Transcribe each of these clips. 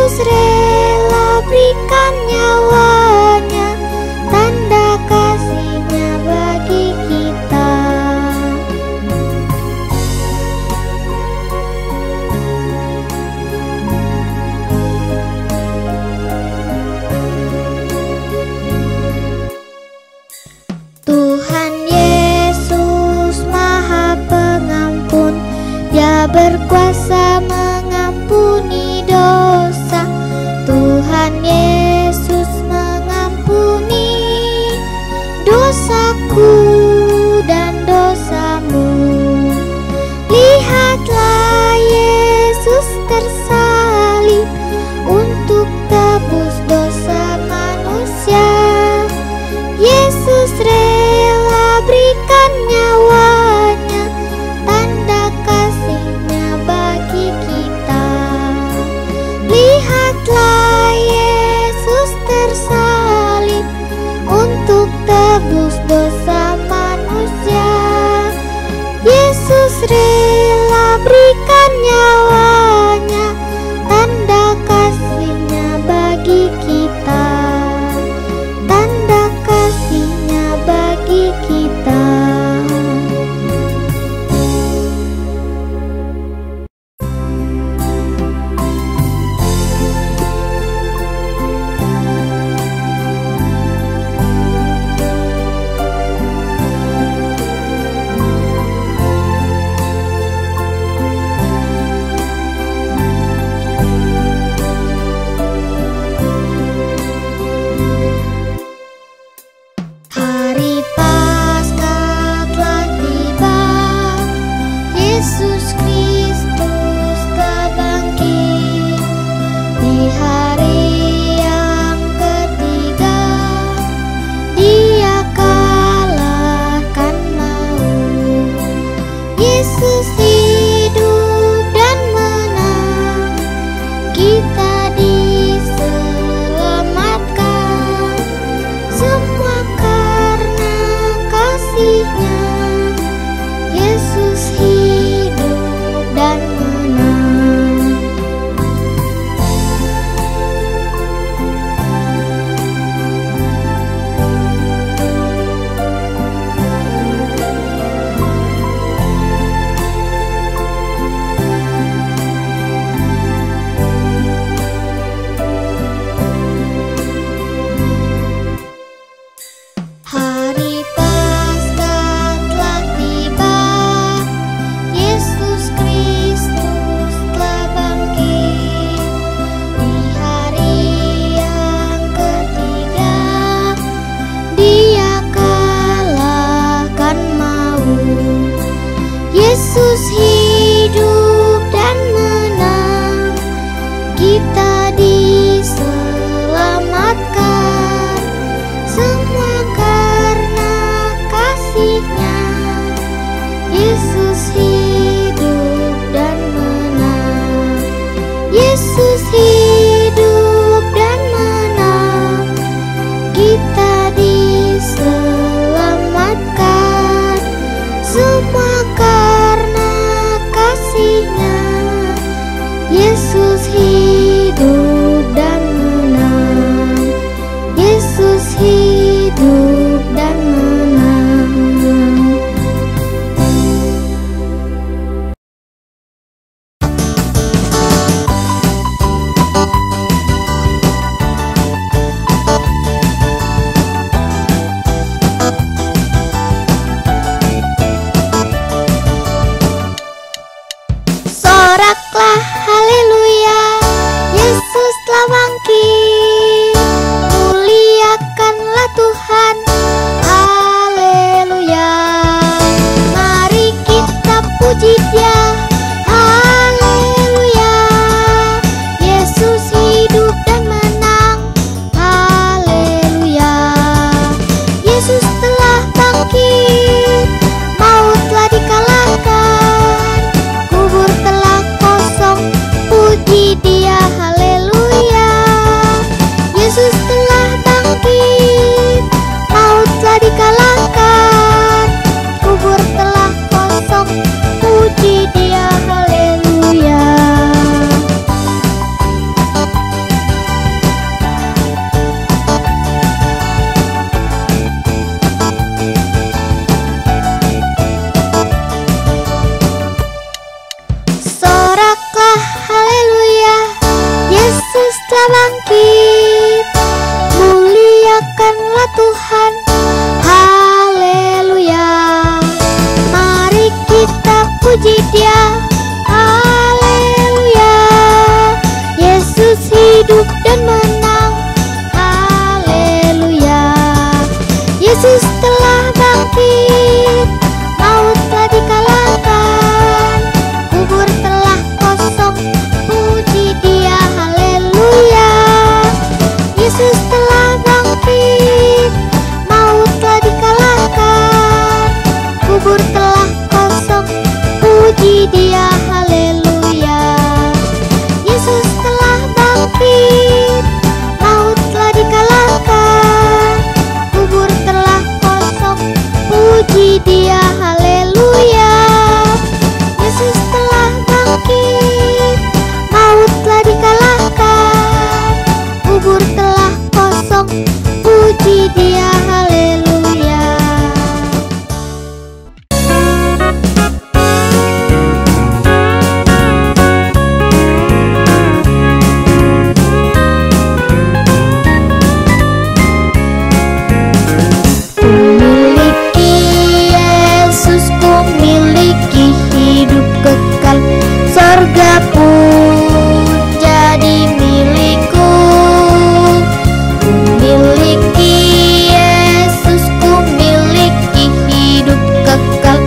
Yesus rela berikan nyawanya, tanda kasih-Nya bagi kita. Tuhan Yesus Maha Pengampun, Dia berkuasa mengampuni dosa. Tuhan Yesus mengampuni dosaku dan dosamu. Lihatlah Yesus tersalib untuk tebus dosa manusia. Yesus rela berikan nyawanya, tanda kasih-Nya bagi kita. Lihatlah Yesus tersalib untuk tebus dosa manusia. Yesus rela berikan nyawanya, tanda kasih-Nya bagi kita. Tanda kasih-Nya bagi kita. Hari Paskah telah tiba, Yesus Kristus telah bangkit. Di hari yang ketiga, Dia kalahkan maut. Yesus hidup dan menang, kita diselamatkan. Semua karena kasih-Nya. Yesus hidup dan menang. Hari Paskah telah tiba, Yesus Kristus telah bangkit. Di hari yang ketiga, Dia kalahkan maut. Yesus hidup dan menang, kita diselamatkan. Semua karena kasih-Nya. Yesus hidup dan menang. Yesus hidup dan menang, kita diselamatkan. Semua karena kasih-Nya. Yesus hidup telah bangkit. Muliakanlah Tuhan, haleluya. Mari kita puji Dia, haleluya. Yesus hidup dan menang, haleluya. Yesus telah bangkit, maut telah dikalahkan, kubur telah kosong, puji Dia, haleluya. Yesus telah bangkit, maut telah dikalahkan, kubur telah kosong, puji Dia, haleluya. Yesus telah bangkit, maut telah dikalahkan, kubur telah kosong, puji Dia, haleluya. Yesus telah bangkit, maut telah dikalahkan, kubur telah kosong, puji Dia, haleluya. Kumiliki Yesus, kumiliki hidup kekal, sorga pun jadi milikku. Kumiliki Yesus, kumiliki hidup kekal,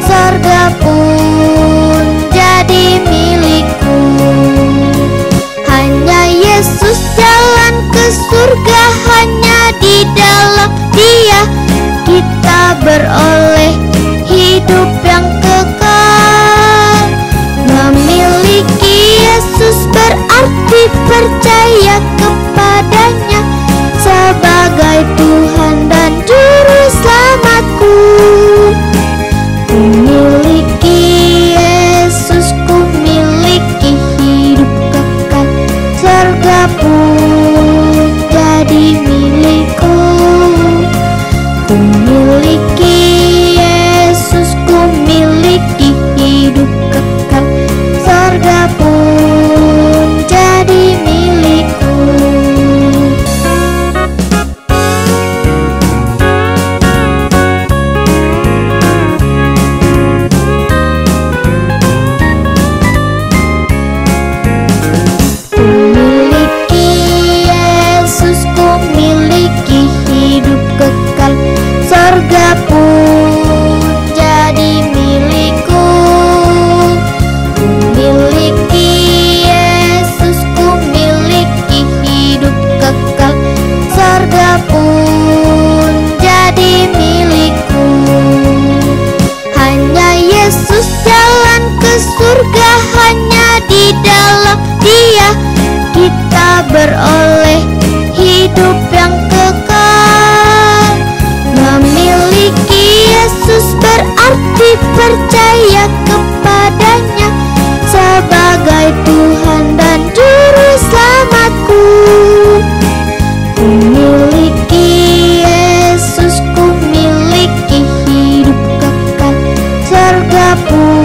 sorga pun jadi milikku. Hanya Yesus jalan ke surga, hanya di dalam Dia kita beroleh hidup yang kekal. Memiliki Yesus berarti percaya kepadanya sebagai Tuhan dan Juru Selamatku. Kumiliki Yesus, kumiliki hidup kekal, surga pun jadi milikku. Kumiliki Yesus, kumiliki hidup kekal, surga pun jadi milikku. Kumiliki Yesus, kumiliki hidup kekal, sorga pun jadi milikku. Kumiliki Yesus, kumiliki hidup kekal, sorga pun jadi milikku. Hanya Yesus jalan ke surga, hanya di dalam Dia kita beroleh hidup yang kekal. Memiliki Yesus berarti percaya kepadanya sebagai Tuhan dan Juru Selamatku. Kumiliki Yesus, kumiliki hidup kekal, surga pun